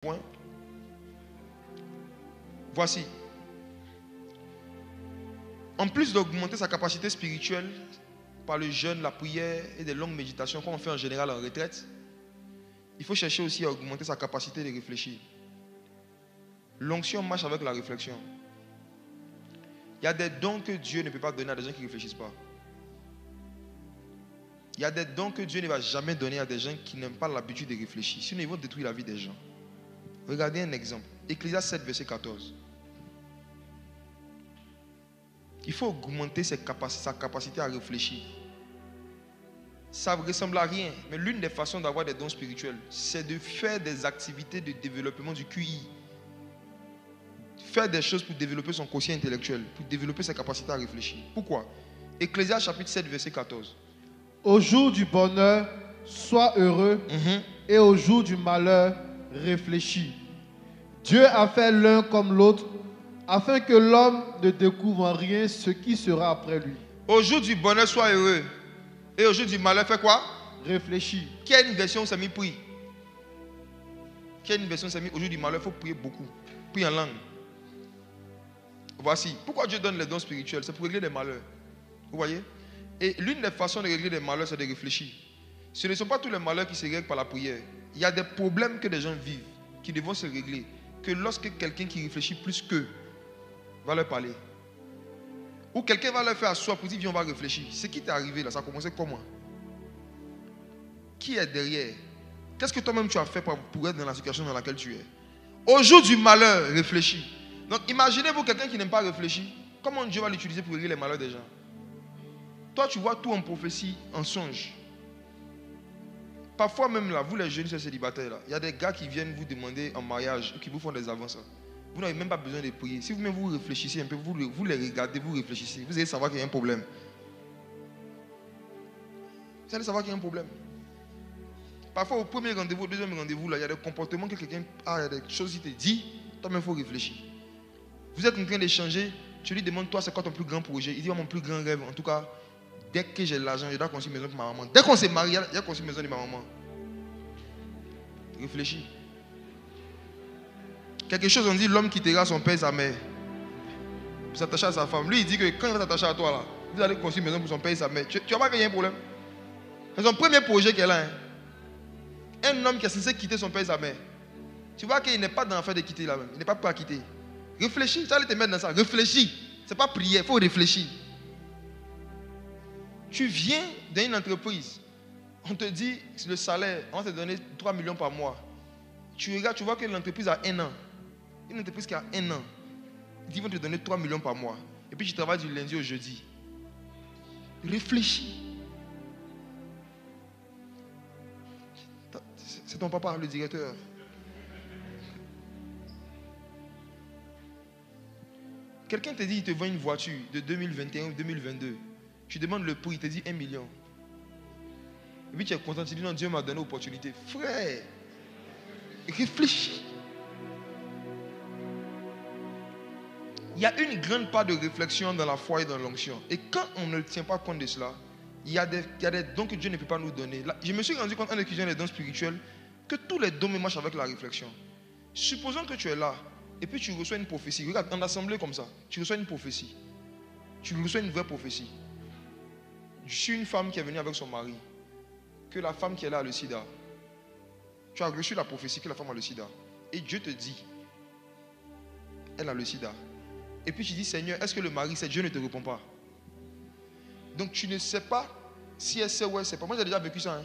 point. Voici. En plus d'augmenter sa capacité spirituelle par le jeûne, la prière et des longues méditations qu'on fait en général en retraite, il faut chercher aussi à augmenter sa capacité de réfléchir. L'onction marche avec la réflexion. Il y a des dons que Dieu ne peut pas donner à des gens qui ne réfléchissent pas. Il y a des dons que Dieu ne va jamais donner à des gens qui n'aiment pas l'habitude de réfléchir. Sinon, ils vont détruire la vie des gens. Regardez un exemple. Ecclésiaste 7, verset 14. Il faut augmenter sa capacité à réfléchir. Ça ne ressemble à rien, mais l'une des façons d'avoir des dons spirituels, c'est de faire des activités de développement du QI. Faire des choses pour développer son quotient intellectuel, pour développer sa capacité à réfléchir. Pourquoi? Ecclésiaste chapitre 7, verset 14. Au jour du bonheur, sois heureux, et au jour du malheur, réfléchis. Dieu a fait l'un comme l'autre, afin que l'homme ne découvre en rien ce qui sera après lui. Au jour du bonheur, sois heureux. Et au jour du malheur, fais quoi? Réfléchis. Quelle une version où ça mis prie? Quelle une version ça mis? Au jour du malheur, il faut prier beaucoup. Prier en langue. Voici. Pourquoi Dieu donne les dons spirituels? C'est pour régler les malheurs. Vous voyez? Et l'une des façons de régler les malheurs, c'est de réfléchir. Ce ne sont pas tous les malheurs qui se règlent par la prière. Il y a des problèmes que des gens vivent, qui ne vont se régler que lorsque quelqu'un qui réfléchit plus qu'eux va leur parler. Ou quelqu'un va leur faire asseoir pour dire, viens, on va réfléchir. Ce qui t'est arrivé là, ça a commencé comment? Qui est derrière? Qu'est-ce que toi-même tu as fait pour être dans la situation dans laquelle tu es? Au jour du malheur, réfléchis. Donc imaginez-vous quelqu'un qui n'aime pas réfléchir. Comment Dieu va l'utiliser pour régler les malheurs des gens? Toi, tu vois tout en prophétie, en songe. Parfois même là, vous les jeunes célibataires, il y a des gars qui viennent vous demander en mariage, qui vous font des avances. Vous n'avez même pas besoin de prier. Si vous-même vous réfléchissez un peu, vous les regardez, vous réfléchissez, vous allez savoir qu'il y a un problème. Vous allez savoir qu'il y a un problème. Parfois au premier rendez-vous, au deuxième rendez-vous, là, il y a des comportements que quelqu'un a, il y a des choses qu'il te dit, toi-même il faut réfléchir. Vous êtes en train d'échanger, tu lui demandes, toi c'est quoi ton plus grand projet? Il dit, mon plus grand rêve, en tout cas, dès que j'ai l'argent, je dois construire une maison pour ma maman. Dès qu'on s'est marié, il a construit une maison de ma maman. Réfléchis. Quelque chose, on dit l'homme quittera son père et sa mère pour s'attacher à sa femme. Lui, il dit que quand il va s'attacher à toi, là, vous allez construire une maison pour son père et sa mère. Tu vas pas qu'il y a un problème. C'est son premier projet qu'elle a. Un homme qui est censé quitter son père et sa mère. Tu vois qu'il n'est pas dans l'affaire de quitter là-même. Il n'est pas prêt à quitter. Réfléchis, tu vas te mettre dans ça. Réfléchis. Ce n'est pas prier, il faut réfléchir. Tu viens dans une entreprise. On te dit le salaire, on va te donner 3 millions par mois. Tu regardes, tu vois que l'entreprise a 1 an. Une entreprise qui a 1 an. Ils vont te donner 3 millions par mois. Et puis tu travailles du lundi au jeudi. Réfléchis. C'est ton papa, le directeur. Quelqu'un te dit, il te vend une voiture de 2021 ou 2022. Tu demandes le prix, il te dit 1 million. Et puis tu es content, tu dis non, Dieu m'a donné l'opportunité. Frère, réfléchis. Il y a une grande part de réflexion dans la foi et dans l'onction. Et quand on ne tient pas compte de cela, il y a des dons que Dieu ne peut pas nous donner. Là, je me suis rendu compte en étudiant les dons spirituels que tous les dons me marchent avec la réflexion. Supposons que tu es là et puis tu reçois une prophétie. Regarde, en assemblée comme ça, tu reçois une prophétie. Tu reçois une vraie prophétie. Je suis une femme qui est venue avec son mari. Que la femme qui est là a le sida. Tu as reçu la prophétie que la femme a le sida. Et Dieu te dit, elle a le sida. Et puis tu dis, Seigneur, est-ce que le mari sait? Dieu ne te répond pas. Donc tu ne sais pas si elle sait ou elle ne sait pas. Moi j'ai déjà vécu ça.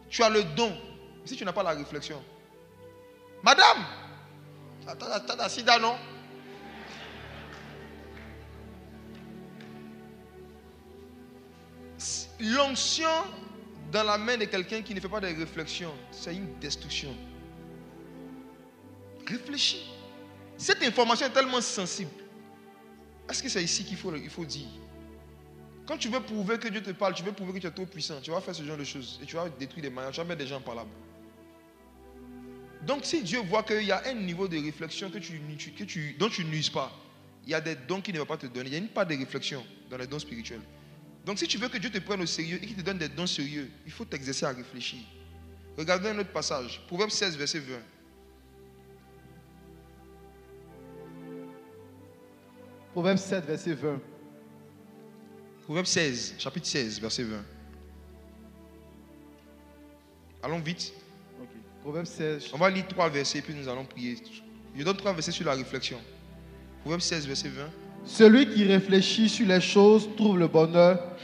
Tu as le don. Si tu n'as pas la réflexion. Madame, tu as la sida, non? L'onction dans la main de quelqu'un qui ne fait pas de réflexion, c'est une destruction. Réfléchis. Cette information est tellement sensible. Est-ce que c'est ici qu'il faut dire? Quand tu veux prouver que Dieu te parle, tu veux prouver que tu es trop puissant, tu vas faire ce genre de choses et tu vas détruire des mariages, tu vas mettre des gens parlables. Donc si Dieu voit qu'il y a un niveau de réflexion dont tu n'uses pas, il y a des dons qu'il ne va pas te donner. Il y a une part de réflexion dans les dons spirituels. Donc si tu veux que Dieu te prenne au sérieux et qu'il te donne des dons sérieux, il faut t'exercer à réfléchir. Regardez un autre passage, Proverbe 16, verset 20. Proverbe 7, verset 20. Proverbe 16, chapitre 16, verset 20. Allons vite. Ok. Proverbe 16. On va lire 3 versets, puis nous allons prier. Je donne 3 versets sur la réflexion. Proverbe 16, verset 20. Celui qui réfléchit sur les choses trouve le bonheur,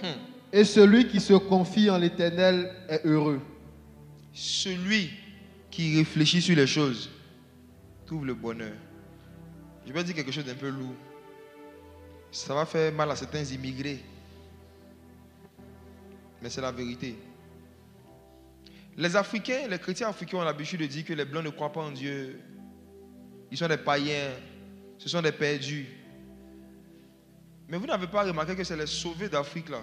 et celui qui se confie en l'Éternel est heureux. Celui qui réfléchit sur les choses trouve le bonheur. Je vais dire quelque chose d'un peu lourd. Ça va faire mal à certains immigrés. Mais c'est la vérité. Les Africains, les chrétiens africains ont l'habitude de dire que les Blancs ne croient pas en Dieu. Ils sont des païens. Ce sont des perdus. Mais vous n'avez pas remarqué que c'est les sauvés d'Afrique là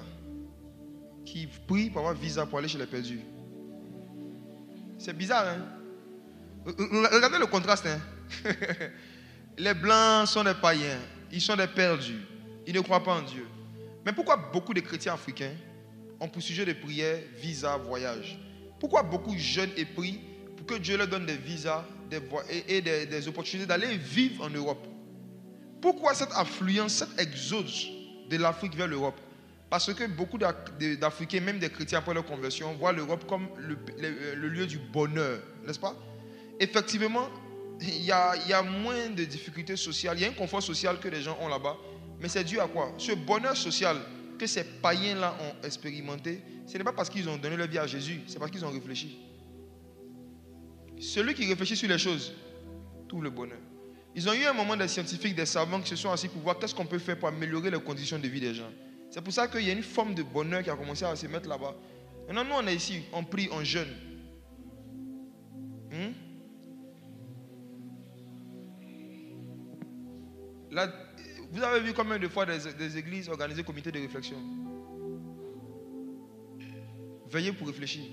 qui prient pour avoir visa pour aller chez les perdus. C'est bizarre, hein? Regardez le contraste, hein? Les Blancs sont des païens. Ils sont des perdus. Ils ne croient pas en Dieu. Mais pourquoi beaucoup de chrétiens africains ont pour sujet de prière visa, voyage? Pourquoi beaucoup jeûnent et prient pour que Dieu leur donne des visas et des opportunités d'aller vivre en Europe? Pourquoi cette affluence, cet exode de l'Afrique vers l'Europe? Parce que beaucoup d'Africains, même des chrétiens après leur conversion, voient l'Europe comme le lieu du bonheur, n'est-ce pas? Effectivement, il y a moins de difficultés sociales, il y a un confort social que les gens ont là-bas, mais c'est dû à quoi? Ce bonheur social que ces païens-là ont expérimenté, ce n'est pas parce qu'ils ont donné leur vie à Jésus, c'est parce qu'ils ont réfléchi. Celui qui réfléchit sur les choses trouve le bonheur. Ils ont eu un moment des scientifiques, des savants qui se sont assis pour voir qu'est-ce qu'on peut faire pour améliorer les conditions de vie des gens. C'est pour ça qu'il y a une forme de bonheur qui a commencé à se mettre là-bas. Maintenant, nous, on est ici, on prie, on jeûne. Là, vous avez vu combien de fois des églises organisées comités de réflexion? Veillez pour réfléchir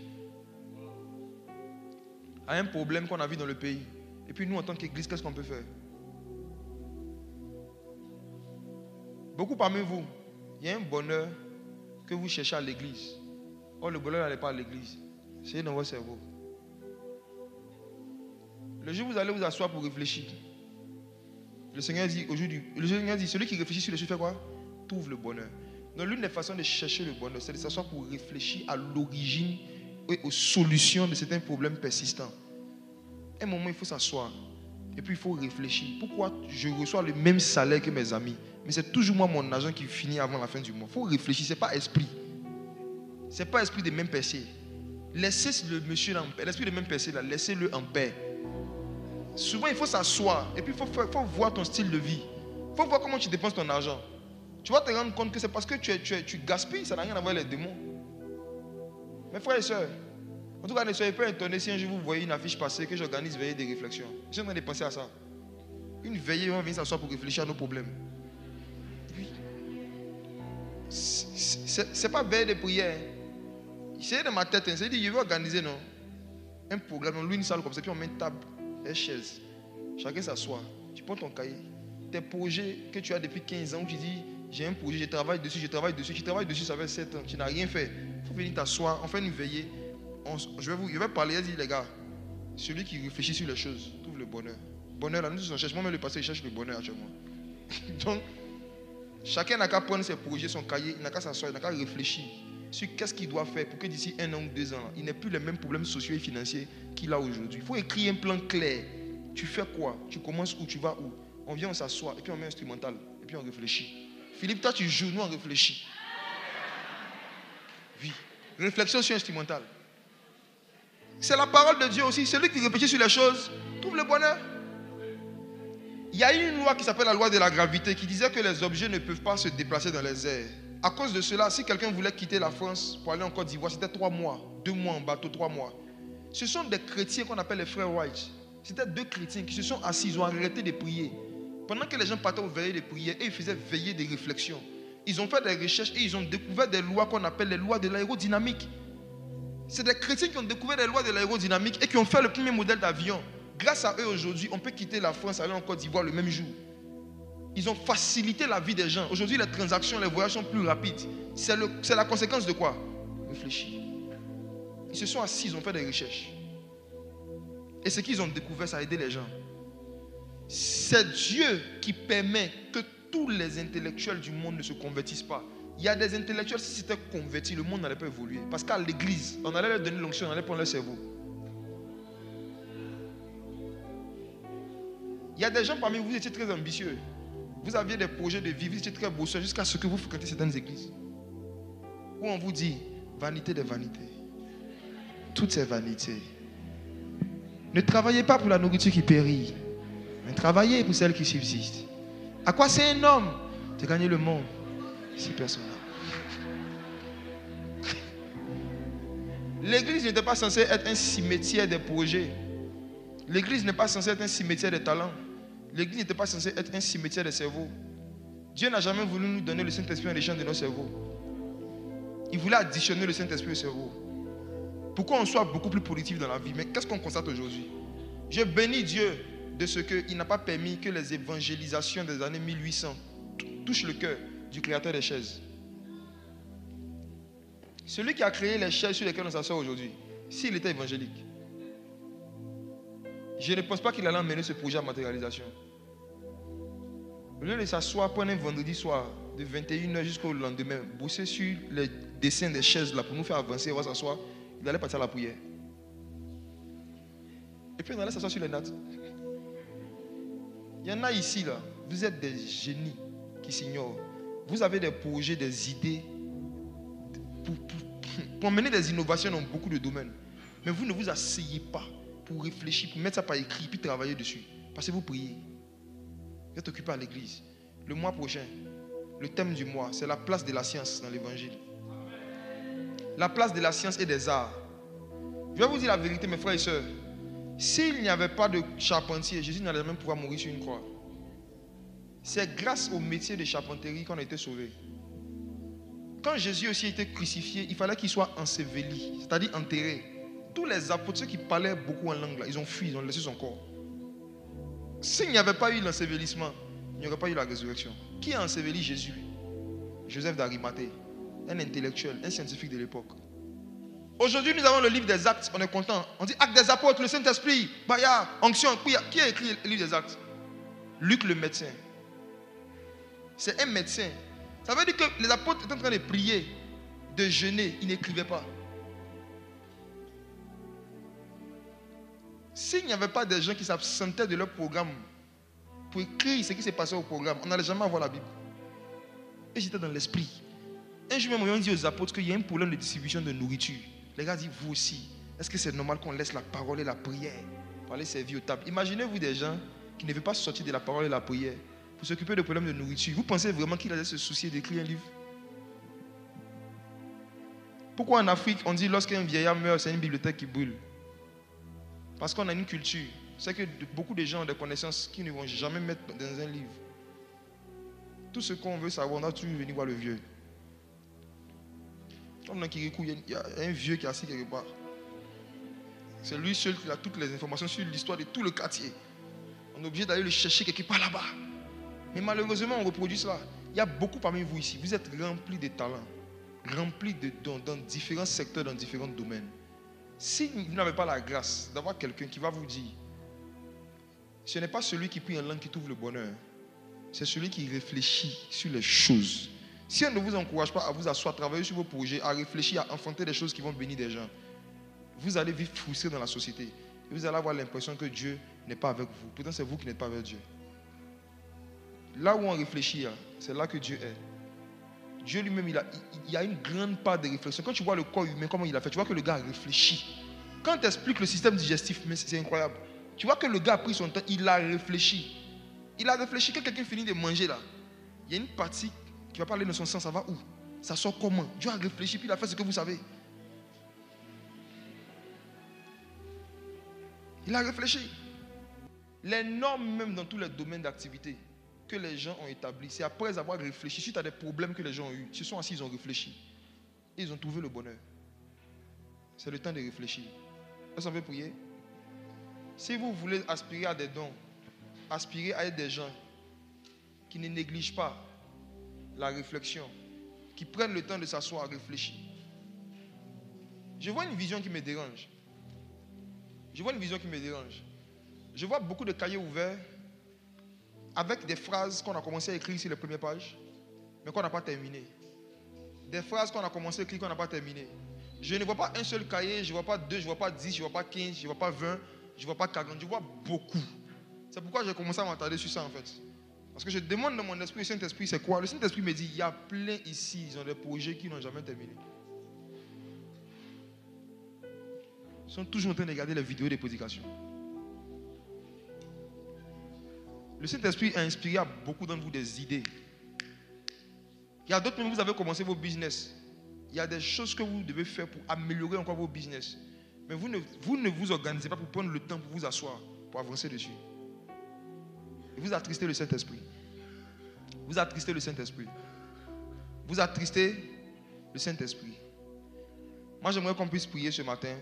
à un problème qu'on a vu dans le pays. Et puis nous, en tant qu'église, qu'est-ce qu'on peut faire? Beaucoup parmi vous, il y a un bonheur que vous cherchez à l'église. Or, le bonheur n'allait pas à l'église. C'est dans votre cerveau. Le jour où vous allez vous asseoir pour réfléchir, le Seigneur dit aujourd'hui, celui qui réfléchit sur les choses fait quoi? Trouve le bonheur. Donc l'une des façons de chercher le bonheur, c'est de s'asseoir pour réfléchir à l'origine et aux solutions de certains problèmes persistants. À un moment, il faut s'asseoir et puis il faut réfléchir. Pourquoi je reçois le même salaire que mes amis, mais c'est toujours moi mon argent qui finit avant la fin du mois? Il faut réfléchir, ce n'est pas esprit. Ce n'est pas esprit de même percée. Laissez le monsieur là en paix. L'esprit de même percée là, laissez-le en paix. Souvent, il faut s'asseoir et puis il faut voir ton style de vie. Il faut voir comment tu dépenses ton argent. Tu vas te rendre compte que c'est parce que tu gaspilles, ça n'a rien à voir avec les démons. Mes frères et sœurs, en tout cas, ne soyez pas étonnés si un jour vous voyez une affiche passer que j'organise veillée des réflexions. Je suis en train de penser à ça. Une veillée, on vient s'asseoir pour réfléchir à nos problèmes. Oui. C'est pas veille de prière. C'est dans ma tête, c'est dit, je vais organiser non, un programme, on loue une salle comme ça, puis on met une table, une chaise. Chacun s'assoit. Tu prends ton cahier, tes projets que tu as depuis 15 ans, où tu dis, j'ai un projet, je travaille dessus, ça fait 7 ans, tu n'as rien fait. Il faut venir t'asseoir, on fait une veillée. Je vais parler, dire les gars, celui qui réfléchit sur les choses trouve le bonheur. Bonheur, là, nous on cherche, moi-même le passé, je cherche le bonheur actuellement. Donc, chacun n'a qu'à prendre ses projets, son cahier, il n'a qu'à s'asseoir, il n'a qu'à réfléchir sur qu'est-ce qu'il doit faire pour que d'ici 1 an ou 2 ans, il n'ait plus les mêmes problèmes sociaux et financiers qu'il a aujourd'hui. Il faut écrire un plan clair. Tu fais quoi? Tu commences où? Tu vas où? On vient, on s'assoit, et puis on met un instrumental, et puis on réfléchit. Philippe, toi tu joues, nous on réfléchit. Oui. Réflexion sur instrumental. C'est la parole de Dieu aussi. Celui qui réfléchit sur les choses trouve le bonheur. Il y a une loi qui s'appelle la loi de la gravité qui disait que les objets ne peuvent pas se déplacer dans les airs. À cause de cela, si quelqu'un voulait quitter la France pour aller en Côte d'Ivoire, c'était 3 mois. 2 mois en bateau, 3 mois. Ce sont des chrétiens qu'on appelle les frères White. C'était 2 chrétiens qui se sont assis, ils ont arrêté de prier. Pendant que les gens partaient au veillées de prière, et ils faisaient veiller des réflexions. Ils ont fait des recherches et ils ont découvert des lois qu'on appelle les lois de l'aérodynamique. C'est des chrétiens qui ont découvert les lois de l'aérodynamique et qui ont fait le premier modèle d'avion. Grâce à eux, aujourd'hui, on peut quitter la France et aller en Côte d'Ivoire le même jour. Ils ont facilité la vie des gens. Aujourd'hui, les transactions, les voyages sont plus rapides. C'est la conséquence de quoi? Réfléchir. Ils se sont assis, ils ont fait des recherches. Et ce qu'ils ont découvert, ça a aidé les gens. C'est Dieu qui permet que tous les intellectuels du monde ne se convertissent pas. Il y a des intellectuels, si c'était convertis, le monde n'allait pas évoluer. Parce qu'à l'église, on allait leur donner l'onction, on allait prendre leur cerveau. Il y a des gens parmi vous, vous étiez très ambitieux. Vous aviez des projets de vie, vous étiez très bosseurs jusqu'à ce que vous fréquentez certaines églises. Où on vous dit, vanité des vanités. Toutes ces vanités. Ne travaillez pas pour la nourriture qui périt, mais travaillez pour celle qui subsiste. À quoi c'est un homme de gagner le monde si personne n'a? L'église n'était pas censée être un cimetière des projets. L'église n'est pas censée être un cimetière des talents. L'église n'était pas censée être un cimetière des cerveaux. Dieu n'a jamais voulu nous donner le Saint-Esprit en échange de nos cerveaux. Il voulait additionner le Saint-Esprit au cerveau. Pour qu'on soit beaucoup plus productif dans la vie. Mais qu'est-ce qu'on constate aujourd'hui? Je bénis Dieu de ce qu'il n'a pas permis que les évangélisations des années 1800 touchent le cœur du créateur des chaises. Celui qui a créé les chaises sur lesquelles on s'assoit aujourd'hui, s'il était évangélique, je ne pense pas qu'il allait emmener ce projet à matérialisation. Au lieu de s'asseoir pendant un vendredi soir, de 21h jusqu'au lendemain, bosser sur les dessins des chaises là pour nous faire avancer, on va s'asseoir, il allait partir à la prière. Et puis on allait s'asseoir sur les nattes. Il y en a ici là, vous êtes des génies qui s'ignorent. Vous avez des projets, des idées pour mener des innovations dans beaucoup de domaines. Mais vous ne vous asseyez pas pour réfléchir, pour mettre ça par écrit, puis travailler dessus. Parce que vous priez. Vous êtes occupé à l'église. Le mois prochain, le thème du mois, c'est la place de la science dans l'évangile. La place de la science et des arts. Je vais vous dire la vérité, mes frères et sœurs. S'il n'y avait pas de charpentier, Jésus n'allait même pouvoir mourir sur une croix. C'est grâce au métier de charpenterie qu'on a été sauvés. Quand Jésus aussi a été crucifié, il fallait qu'il soit enseveli, c'est-à-dire enterré. Tous les apôtres, ceux qui parlaient beaucoup en langue, là, ils ont fui, ils ont laissé son corps. S'il n'y avait pas eu l'ensevelissement, il n'y aurait pas eu la résurrection. Qui a enseveli Jésus? Joseph d'Arimathée, un intellectuel, un scientifique de l'époque. Aujourd'hui, nous avons le livre des Actes, on est content. On dit Actes des apôtres, le Saint-Esprit, Baya, onction. Qui a écrit le livre des Actes? Luc le médecin. C'est un médecin. Ça veut dire que les apôtres étaient en train de prier, de jeûner, ils n'écrivaient pas. S'il n'y avait pas des gens qui s'absentaient de leur programme pour écrire ce qui s'est passé au programme, on n'allait jamais avoir la Bible. Et j'étais dans l'esprit. Un jour même, on dit aux apôtres qu'il y a un problème de distribution de nourriture. Les gars disent, vous aussi, est-ce que c'est normal qu'on laisse la parole et la prière pour aller servir aux tables? Imaginez-vous des gens qui ne veulent pas sortir de la parole et la prière pour s'occuper de problèmes de nourriture. Vous pensez vraiment qu'il allait se soucier d'écrire un livre? Pourquoi en Afrique, on dit lorsqu'un vieillard meurt, c'est une bibliothèque qui brûle? Parce qu'on a une culture. C'est que beaucoup de gens ont des connaissances qu'ils ne vont jamais mettre dans un livre. Tout ce qu'on veut savoir, on a toujours venir voir le vieux. Comme dans Kirikou, il y a un vieux qui est assis quelque part. C'est lui seul qui a toutes les informations sur l'histoire de tout le quartier. On est obligé d'aller le chercher quelque part là-bas. Mais malheureusement, on reproduit cela. Il y a beaucoup parmi vous ici. Vous êtes remplis de talents, remplis de dons dans différents secteurs, dans différents domaines. Si vous n'avez pas la grâce d'avoir quelqu'un qui va vous dire, ce n'est pas celui qui prie en langue qui trouve le bonheur, c'est celui qui réfléchit sur les choses. Si on ne vous encourage pas à vous asseoir, à travailler sur vos projets, à réfléchir, à enfanter des choses qui vont bénir des gens, vous allez vivre frustré dans la société. Et vous allez avoir l'impression que Dieu n'est pas avec vous. Pourtant, c'est vous qui n'êtes pas avec Dieu. Là où on réfléchit, c'est là que Dieu est. Dieu lui-même, il y a une grande part de réflexion. Quand tu vois le corps humain, comment il a fait, tu vois que le gars réfléchit. Quand tu expliques le système digestif, mais c'est incroyable. Tu vois que le gars a pris son temps, il a réfléchi. Il a réfléchi quand quelqu'un finit de manger là. Il y a une partie qui va parler de son sang, ça va où? Ça sort comment? Dieu a réfléchi, puis il a fait ce que vous savez. Il a réfléchi. Les normes, même dans tous les domaines d'activité que les gens ont établis, c'est après avoir réfléchi, suite à des problèmes que les gens ont eus, ils se sont assis, ils ont réfléchi. Et ils ont trouvé le bonheur. C'est le temps de réfléchir. Est-ce qu'on peut prier? Si vous voulez aspirer à des dons, aspirer à être des gens qui ne négligent pas la réflexion, qui prennent le temps de s'asseoir à réfléchir. Je vois une vision qui me dérange. Je vois beaucoup de cahiers ouverts avec des phrases qu'on a commencé à écrire sur les premières pages, mais qu'on n'a pas terminé. Des phrases qu'on a commencé à écrire qu'on n'a pas terminé. Je ne vois pas un seul cahier, je ne vois pas 2, je ne vois pas 10, je ne vois pas 15, je ne vois pas 20, je ne vois pas 40, je vois beaucoup. C'est pourquoi j'ai commencé à m'attarder sur ça en fait. Parce que je demande dans mon esprit, le Saint-Esprit, c'est quoi? Le Saint-Esprit me dit, il y a plein ici, ils ont des projets qui n'ont jamais terminé. Ils sont toujours en train de regarder les vidéos des prédications. Le Saint-Esprit a inspiré à beaucoup d'entre vous des idées. Il y a d'autres, même vous avez commencé vos business. Il y a des choses que vous devez faire pour améliorer encore vos business. Mais vous ne vous organisez pas pour prendre le temps pour vous asseoir, pour avancer dessus. Et vous attristez le Saint-Esprit. Vous attristez le Saint-Esprit. Vous attristez le Saint-Esprit. Moi, j'aimerais qu'on puisse prier ce matin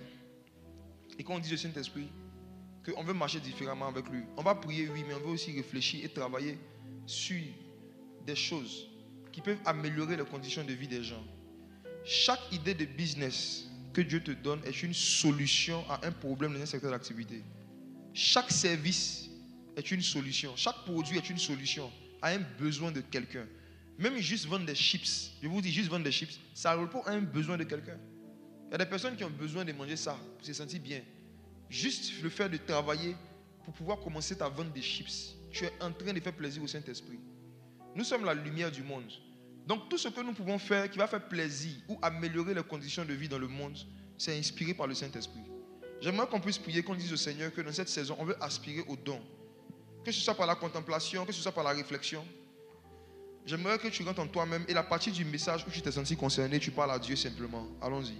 et qu'on dise au Saint-Esprit qu'on veut marcher différemment avec lui. On va prier, oui, mais on veut aussi réfléchir et travailler sur des choses qui peuvent améliorer les conditions de vie des gens. Chaque idée de business que Dieu te donne est une solution à un problème dans un secteur d'activité. Chaque service est une solution. Chaque produit est une solution à un besoin de quelqu'un. Même juste vendre des chips, je vous dis juste vendre des chips, ça répond à un besoin de quelqu'un. Il y a des personnes qui ont besoin de manger ça pour se sentir bien. Juste le fait de travailler pour pouvoir commencer à vendre des chips, tu es en train de faire plaisir au Saint-Esprit. Nous sommes la lumière du monde. Donc tout ce que nous pouvons faire qui va faire plaisir ou améliorer les conditions de vie dans le monde, c'est inspiré par le Saint-Esprit. J'aimerais qu'on puisse prier, qu'on dise au Seigneur que dans cette saison, on veut aspirer au don. Que ce soit par la contemplation, que ce soit par la réflexion. J'aimerais que tu rentres en toi-même et à partir du message où tu t'es senti concerné, tu parles à Dieu simplement. Allons-y.